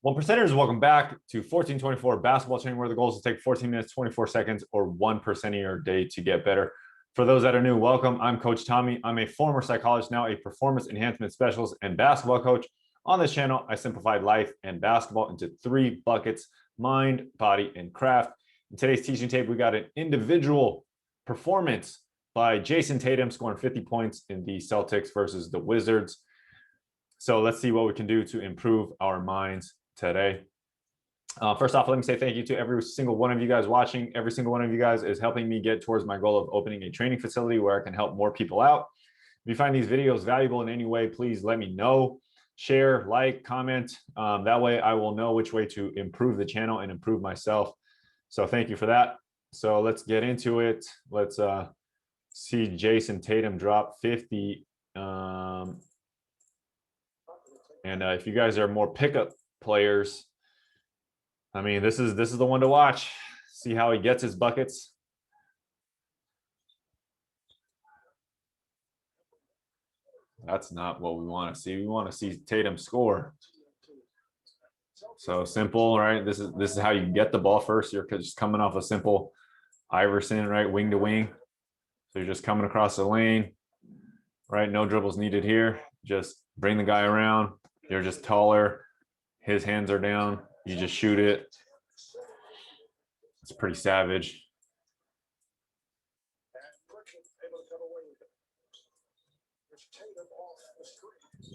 Well, percenters, welcome back to 1424 basketball training, where the goal is to take 14 minutes, 24 seconds, or 1% of your day to get better. For those that are new, welcome. I'm Coach Tommy. I'm a former psychologist, now a performance enhancement specialist and basketball coach. On this channel, I simplified life and basketball into 3 buckets: mind, body, and craft. In today's teaching tape, we got an individual performance by Jayson Tatum scoring 50 points in the Celtics versus the Wizards. So let's see what we can do to improve our minds today. First off, let me say thank you to every single one of you guys watching. Every single one of you guys is helping me get towards my goal of opening a training facility where I can help more people out. If you find these videos valuable in any way, please let me know. Share, like, comment. That way I will know which way to improve the channel and improve myself. So thank you for that. So let's get into it. Let's see Jayson Tatum drop 50. And if you guys are more pickup players, I mean, this is the one to watch. See how he gets his buckets. That's not what we want to see. We want to see Tatum score. So simple, right? This is how you get the ball first. You're just coming off a simple Iverson, right? Wing to wing. So you're just coming across the lane, right? No dribbles needed here. Just bring the guy around. You're just taller. His hands are down. You just shoot it. It's pretty savage.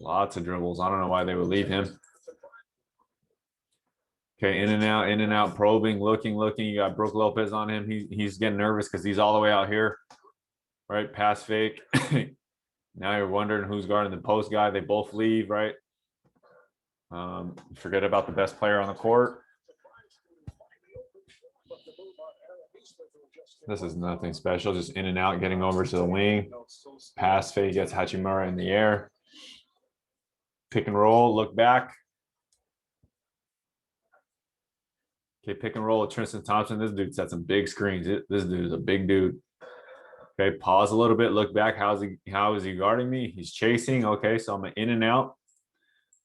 Lots of dribbles. I don't know why they would leave him. Okay, in and out, probing, looking. You got Brook Lopez on him. He's getting nervous because he's all the way out here. Right, pass fake. Now you're wondering who's guarding the post guy. They both leave, right? Forget about the best player on the court. This is nothing special, just in and out, getting over to the wing. Pass fake, gets Hachimura in the air. Pick and roll, look back. Okay, pick and roll with Tristan Thompson. This dude set some big screens. This dude is a big dude. Okay, pause a little bit, look back. How is he guarding me? He's chasing. Okay, so I'm in and out.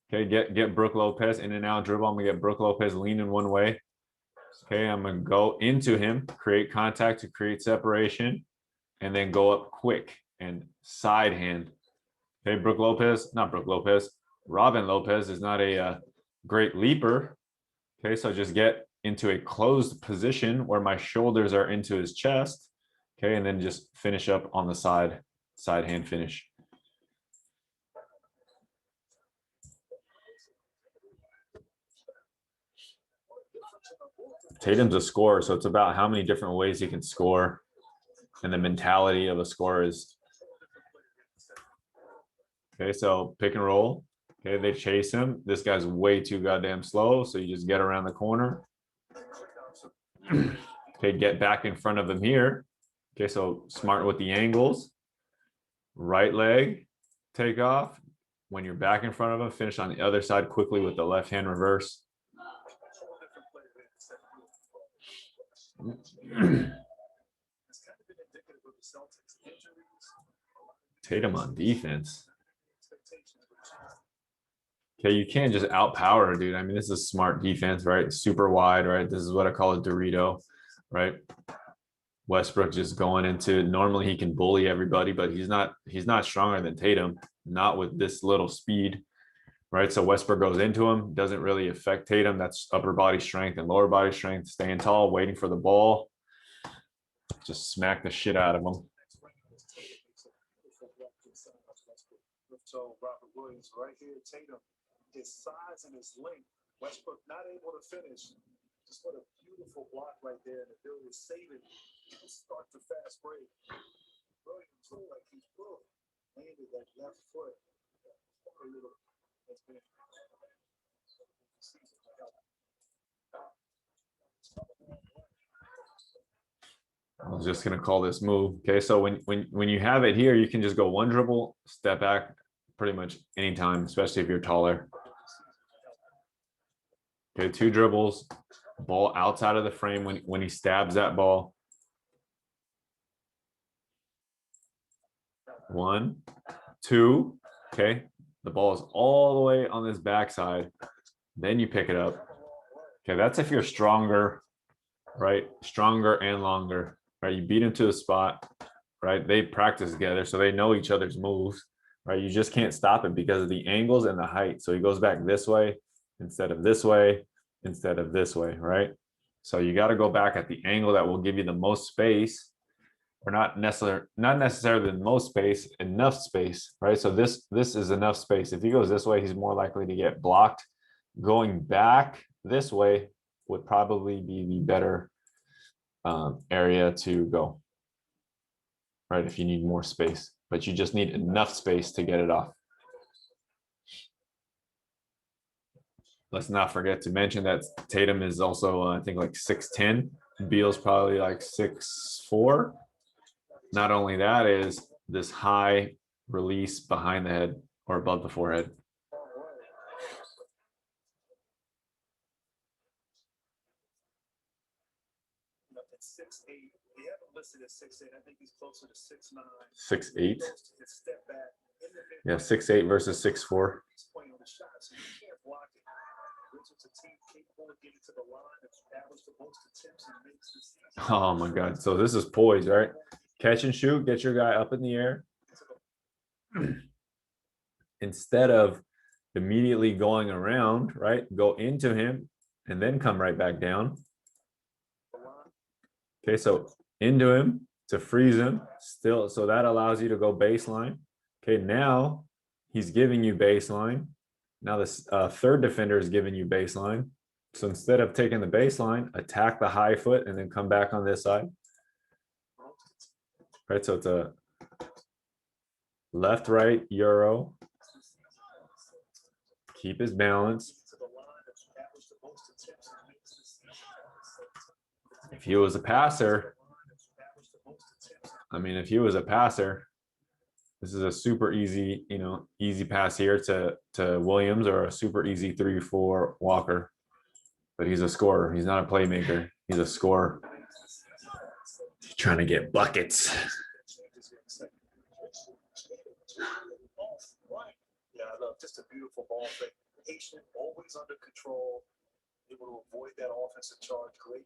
Okay, get Brook Lopez in and out dribble. I'm gonna get Brook Lopez leaning one way. Okay, I'm gonna go into him, create contact to create separation, and then go up quick and side hand. Okay, Robin Lopez is not a great leaper. Okay, so just get into a closed position where my shoulders are into his chest. Okay, and then just finish up on the side hand finish. Tatum's a scorer, so it's about how many different ways he can score, and the mentality of a scorer is. Okay, so pick and roll. Okay, they chase him. This guy's way too goddamn slow, so you just get around the corner. Okay, get back in front of him here. Okay, so smart with the angles. Right leg, take off. When you're back in front of him, finish on the other side quickly with the left hand reverse. Tatum on defense. Okay, you can't just outpower a dude. I mean, this is smart defense, right? Super wide, right? This is what I call a Dorito, right? Westbrook just going into, normally he can bully everybody, but he's not stronger than Tatum, not with this little speed, right? So Westbrook goes into him, doesn't really affect Tatum. That's upper body strength and lower body strength, staying tall, waiting for the ball. Just smack the shit out of him. So Robert Williams right here, Tatum, his size and his length. Westbrook not able to finish. Just what a beautiful block right there, and the ability to save it. Start the fast break. Williams looked like he's broke. Landed that left foot. I was just gonna call this move. Okay, so when you have it here, you can just go one dribble, step back, pretty much anytime, especially if you're taller. Okay, 2 dribbles, ball outside of the frame when he stabs that ball. 1, 2. Okay, the ball is all the way on this backside. then you pick it up. Okay, that's if you're stronger, right? Stronger and longer, right? You beat them to the spot, right? They practice together, so they know each other's moves, right? You just can't stop it because of the angles and the height. So he goes back this way instead of this way, instead of this way, right? So you got to go back at the angle that will give you the most space, or not necessarily the most space, enough space, right? So this is enough space. If he goes this way, he's more likely to get blocked. Going back this way would probably be the better area to go, right? If you need more space, but you just need enough space to get it off. Let's not forget to mention that Tatum is also, I think, like 6'10". Beal's probably like 6'4". Not only that, is this high release behind the head or above the forehead. It's 6'8". They have him listed as 6'8". I think he's closer to 6'9". 6'8". Yeah, 6'8" versus 6'4". Oh my God. So this is poise, right? Catch and shoot, get your guy up in the air. Instead of immediately going around, right? Go into him and then come right back down. Okay, so into him to freeze him still. So that allows you to go baseline. Okay, now he's giving you baseline. Now this third defender is giving you baseline. So instead of taking the baseline, attack the high foot and then come back on this side. Right, so it's a left, right, Euro. Keep his balance. If he was a passer, if he was a passer, this is a super easy, easy pass here to Williams, or a super easy 3-4 Walker. But he's a scorer. He's not a playmaker. He's a scorer. He's trying to get buckets. Yeah, I love just a beautiful ball fake. Patient, always under control, able to avoid that offensive charge. Great.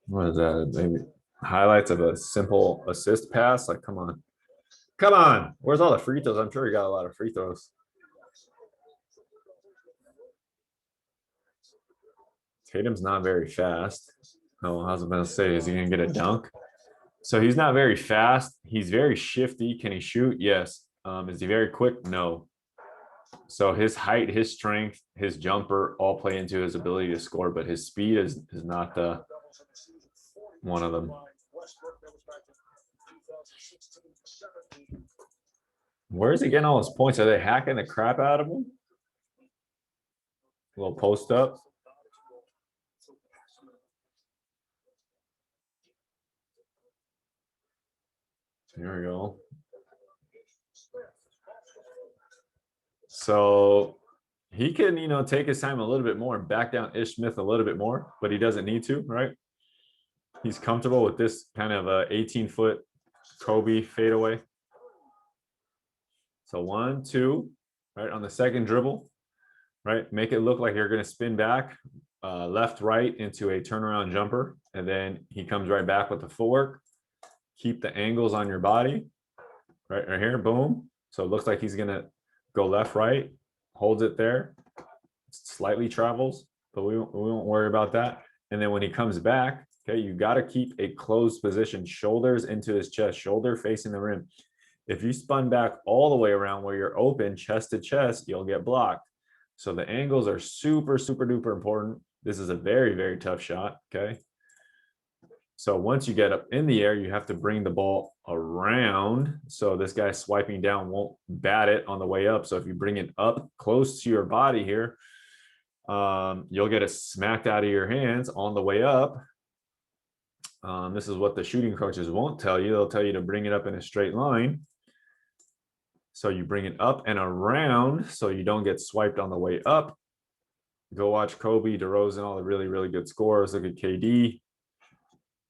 What is that? Maybe highlights of a simple assist pass? Like, come on. Come on. Where's all the free throws? I'm sure he got a lot of free throws. Tatum's not very fast. Oh, I was about to say, is he going to get a dunk? So he's not very fast. He's very shifty. Can he shoot? Yes. Is he very quick? No. So his height, his strength, his jumper all play into his ability to score, but his speed is not one of them. Where is he getting all his points? Are they hacking the crap out of him? A little post up. Here we go. So he can, take his time a little bit more and back down Ish Smith a little bit more, but he doesn't need to, right? He's comfortable with this kind of a 18-foot Kobe fadeaway. So 1, 2, right on the second dribble, right? Make it look like you're going to spin back left, right into a turnaround jumper. And then he comes right back with the footwork. Keep the angles on your body, right here, boom. So it looks like he's going to go left, right, holds it there, slightly travels, but we won't worry about that. And then when he comes back, okay, you got to keep a closed position, shoulders into his chest, shoulder facing the rim. If you spun back all the way around where you're open, chest to chest, you'll get blocked. So the angles are super, super duper important. This is a very, very tough shot, okay? So once you get up in the air, you have to bring the ball around. So this guy swiping down won't bat it on the way up. So if you bring it up close to your body here, you'll get it smacked out of your hands on the way up. This is what the shooting coaches won't tell you. They'll tell you to bring it up in a straight line. So you bring it up and around so you don't get swiped on the way up. Go watch Kobe, DeRozan, all the really, really good scorers. Look at KD.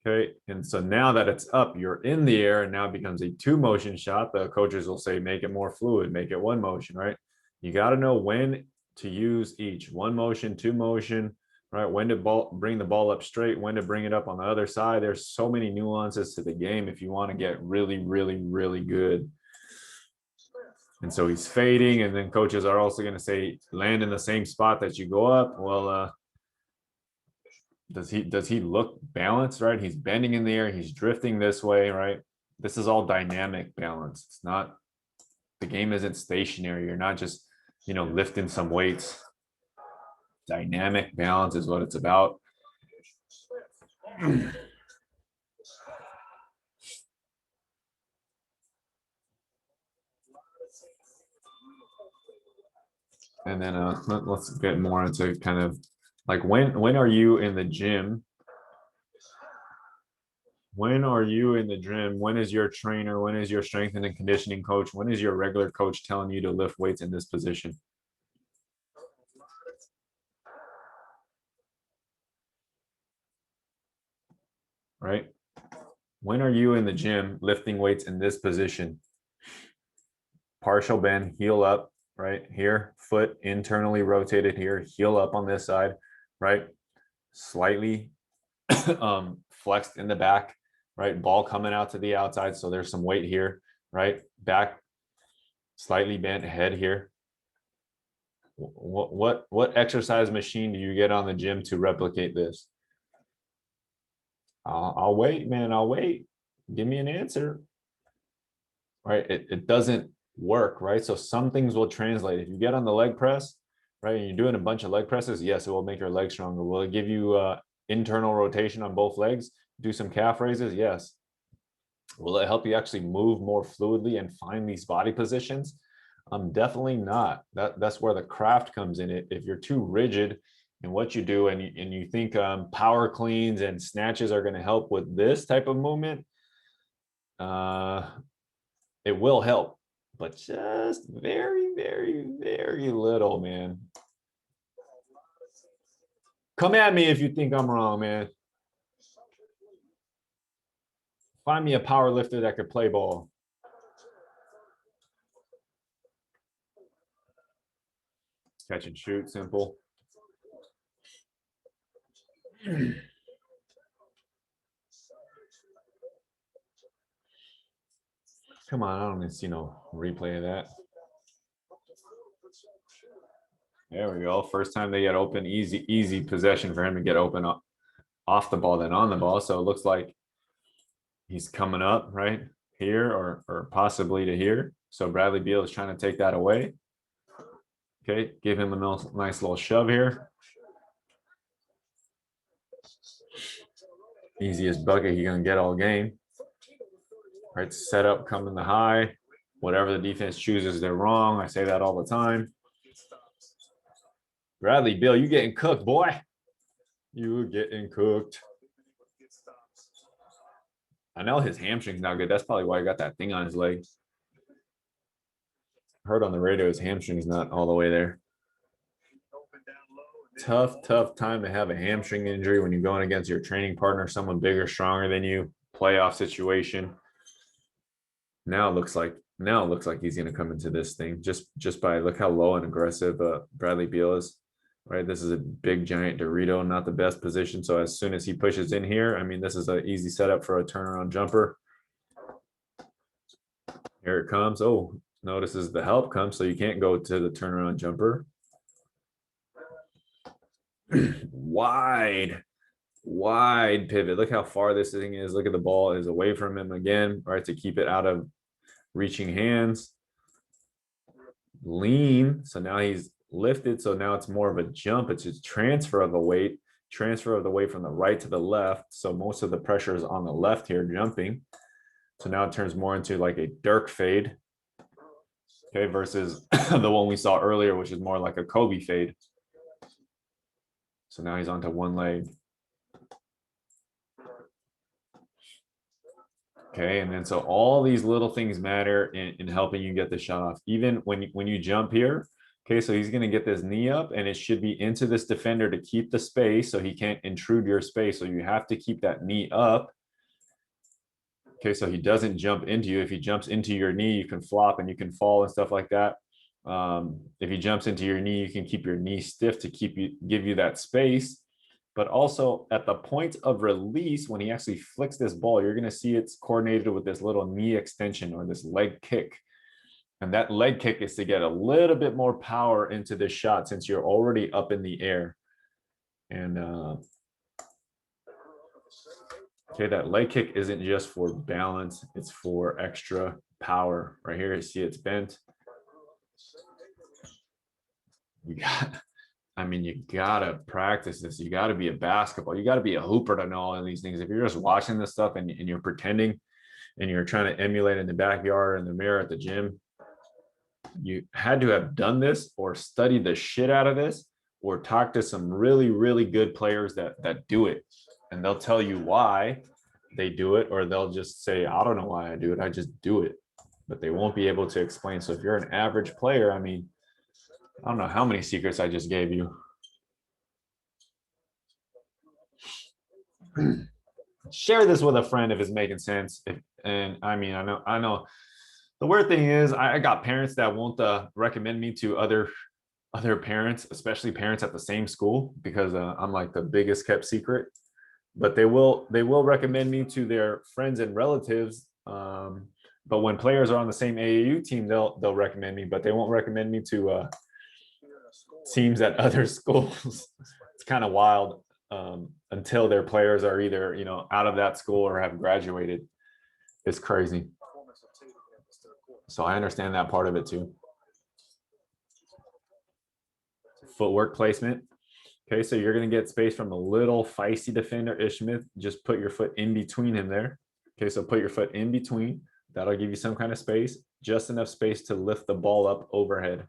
Okay. And so now that it's up, you're in the air and now it becomes a 2-motion shot. The coaches will say, make it more fluid, make it 1 motion, right? You got to know when to use each 1 motion, 2 motion, right? When to bring the ball up straight, when to bring it up on the other side. There's so many nuances to the game if you want to get really, really, really good. And so he's fading, and then coaches are also going to say, land in the same spot that you go up. Well, does he look balanced, right? He's bending in the air, he's drifting this way, right? This is all dynamic balance. It's not, the game isn't stationary. You're not just, lifting some weights. Dynamic balance is what it's about. And then let's get more into kind of like when are you in the gym? When are you in the gym? When is your trainer? When is your strength and conditioning coach? When is your regular coach telling you to lift weights in this position? Right? When are you in the gym lifting weights in this position? Partial bend, heel up, right here, foot internally rotated here, heel up on this side, right? Slightly flexed in the back, right? Ball coming out to the outside. So there's some weight here, right? Back slightly bent, head here. What exercise machine do you get on the gym to replicate this? I'll wait, man. I'll wait. Give me an answer. Right? It doesn't work, right? So some things will translate. If you get on the leg press, right, and you're doing a bunch of leg presses, yes, it will make your legs stronger. Will it give you internal rotation on both legs? Do some calf raises? Yes. Will it help you actually move more fluidly and find these body positions? Definitely not. That's where the craft comes in. If you're too rigid in what you do and you think power cleans and snatches are going to help with this type of movement, it will help, but just very, very, very little, man. Come at me if you think I'm wrong, man. Find me a power lifter that could play ball. Catch and shoot, simple. Come on, I don't even see no replay of that. There we go. First time they get open, easy possession for him to get open up off the ball than on the ball. So it looks like he's coming up right here or possibly to here. So Bradley Beal is trying to take that away. Okay, give him a nice little shove here. Easiest bucket he's gonna get all game. Right, set up coming the high. Whatever the defense chooses, they're wrong. I say that all the time. Bradley Beal, you getting cooked, boy. You getting cooked. I know his hamstring's not good. That's probably why he got that thing on his leg. Heard on the radio his hamstring's not all the way there. Tough time to have a hamstring injury when you're going against your training partner, someone bigger, stronger than you, playoff situation. Now it looks like he's going to come into this thing just by look how low and aggressive Bradley Beal is. Right, this is a big giant Dorito, not the best position. So as soon as he pushes in here, I mean, this is an easy setup for a turnaround jumper. Here it comes. Oh, notices the help comes, so you can't go to the turnaround jumper. wide pivot. Look how far this thing is. Look at the ball is away from him again, right, to keep it out of reaching hands. Lean. So now he's lifted. So now it's more of a jump. It's just transfer of the weight from the right to the left. So most of the pressure is on the left here jumping. So now it turns more into like a Dirk fade. Okay, versus the one we saw earlier, which is more like a Kobe fade. So now he's onto one leg. Okay, and then so all these little things matter in helping you get the shot off. Even when you jump here, Okay, so he's going to get this knee up, and it should be into this defender to keep the space so he can't intrude your space. So you have to keep that knee up. Okay, so he doesn't jump into you. If he jumps into your knee, you can flop and you can fall and stuff like that. If he jumps into your knee, you can keep your knee stiff to give you that space. But also at the point of release, when he actually flicks this ball, you're going to see it's coordinated with this little knee extension or this leg kick. And that leg kick is to get a little bit more power into this shot since you're already up in the air. And okay, that leg kick isn't just for balance, it's for extra power. Right here, you see it's bent. You gotta practice this. You gotta be a basketball. You gotta be a hooper to know all of these things. If you're just watching this stuff and you're pretending and you're trying to emulate in the backyard, in the mirror, at the gym, you had to have done this or studied the shit out of this or talk to some really, really good players that do it. And they'll tell you why they do it, or they'll just say, I don't know why I do it. I just do it. But they won't be able to explain. So if you're an average player, I mean, I don't know how many secrets I just gave you. Share this with a friend if it's making sense. And I mean, I know. The weird thing is, I got parents that won't recommend me to other parents, especially parents at the same school, because I'm like the biggest kept secret. But they will recommend me to their friends and relatives. But when players are on the same AAU team, they'll recommend me, but they won't recommend me to teams at other schools. It's kind of wild until their players are either out of that school or have graduated. It's crazy. So I understand that part of it too. Footwork placement. Okay, so you're going to get space from a little feisty defender, Ishmith. Just put your foot in between him there. Okay, so put your foot in between. That'll give you some kind of space, just enough space to lift the ball up overhead.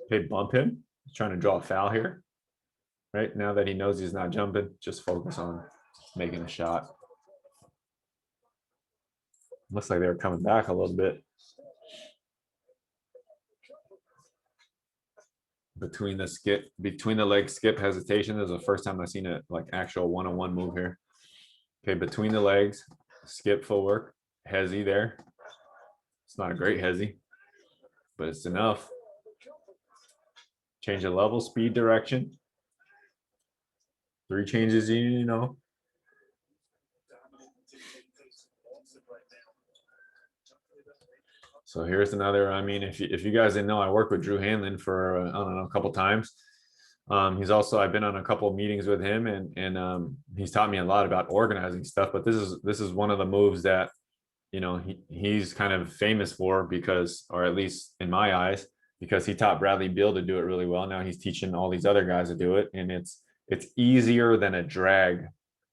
Okay, bump him. He's trying to draw a foul here. Right, now that he knows he's not jumping, just focus on making a shot. Looks like they were coming back a little bit. Between the leg skip hesitation. This is the first time I've seen a like actual one-on-one move here. Okay, between the legs, skip footwork, hezzy there. It's not a great hezzy, but it's enough. Change the level, speed, direction. 3 changes, you know. So here's another. I mean, if you guys didn't know, I worked with Drew Hanlon for I don't know, a couple times. He's also, I've been on a couple of meetings with him, and he's taught me a lot about organizing stuff. But this is one of the moves that he's kind of famous for, because, or at least in my eyes, because he taught Bradley Beal to do it really well. Now he's teaching all these other guys to do it, and it's easier than a drag,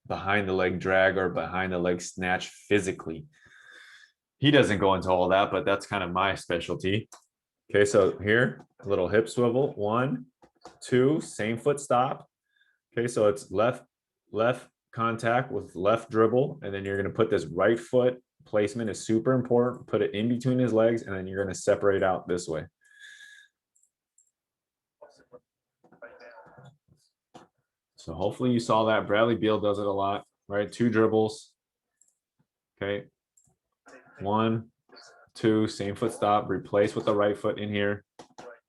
behind the leg drag or behind the leg snatch physically. He doesn't go into all that, but that's kind of my specialty. Okay, so here, a little hip swivel, 1, 2, same foot stop. Okay, so it's left contact with left dribble, and then you're going to put this right foot placement is super important. Put it in between his legs, and then you're going to separate out this way. So hopefully you saw that. Bradley Beal does it a lot, right? 2 dribbles. Okay. 1, 2, same foot stop, replace with the right foot in here.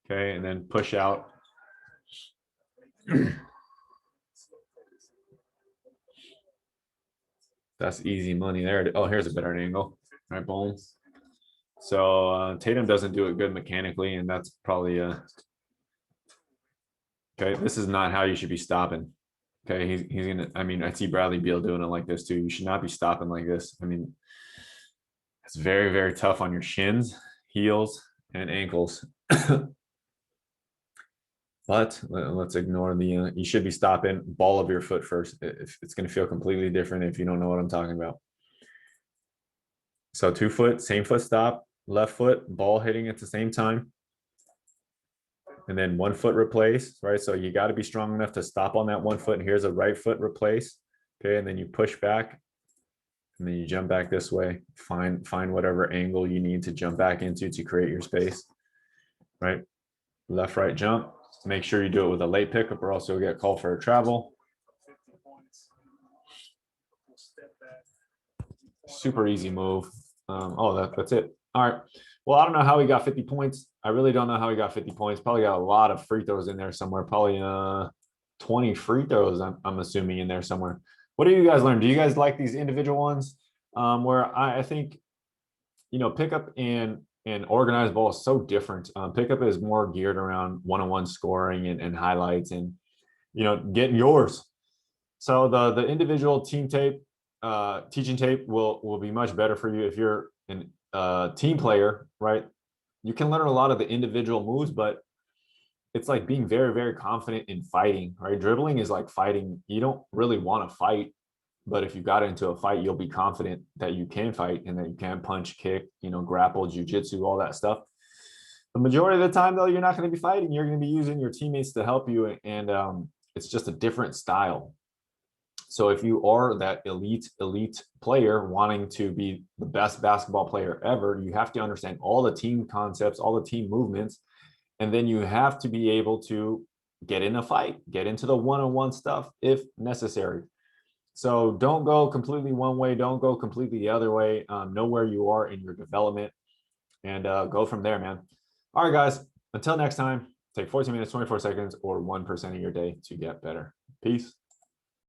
Okay, and then push out. That's easy money there. Oh, here's a better angle. All right, boom. So Tatum doesn't do it good mechanically, and that's probably okay. This is not how you should be stopping. Okay, he's gonna. I mean, I see Bradley Beal doing it like this too. You should not be stopping like this. I mean, it's very, very tough on your shins, heels, and ankles. But let's ignore the. You should be stopping ball of your foot first. It's going to feel completely different if you don't know what I'm talking about. So 2 foot, same foot stop, left foot, ball hitting at the same time. And then 1 foot replace, right? So you got to be strong enough to stop on that 1 foot. And here's a right foot replace. Okay, and then you push back, and then you jump back this way. Find whatever angle you need to jump back into to create your space, right? left, right jump. Make sure you do it with a late pickup or else you'll get called for a travel. 50 points. We'll step back. Super easy move. That's it. All right. Well, I don't know how he got 50 points. I really don't know how he got 50 points. Probably got a lot of free throws in there somewhere. Probably 20 free throws, I'm assuming, in there somewhere. What do you guys learn? Do you guys like these individual ones? Where I think, pickup and organized ball is so different. Pickup is more geared around one-on-one scoring and highlights and, getting yours. So the individual team tape, teaching tape will be much better for you if you're an team player, right? You can learn a lot of the individual moves, but it's like being very, very confident in fighting, right? Dribbling is like fighting. You don't really want to fight, but if you got into a fight, you'll be confident that you can fight and that you can punch, kick, grapple, jujitsu, all that stuff. The majority of the time, though, you're not going to be fighting. You're going to be using your teammates to help you, and it's just a different style. So if you are that elite player wanting to be the best basketball player ever, you have to understand all the team concepts, all the team movements, and then you have to be able to get in a fight, get into the one-on-one stuff if necessary. So don't go completely one way, don't go completely the other way. Know where you are in your development and go from there, man. All right, guys, until next time, take 14 minutes, 24 seconds, or 1% of your day to get better. Peace.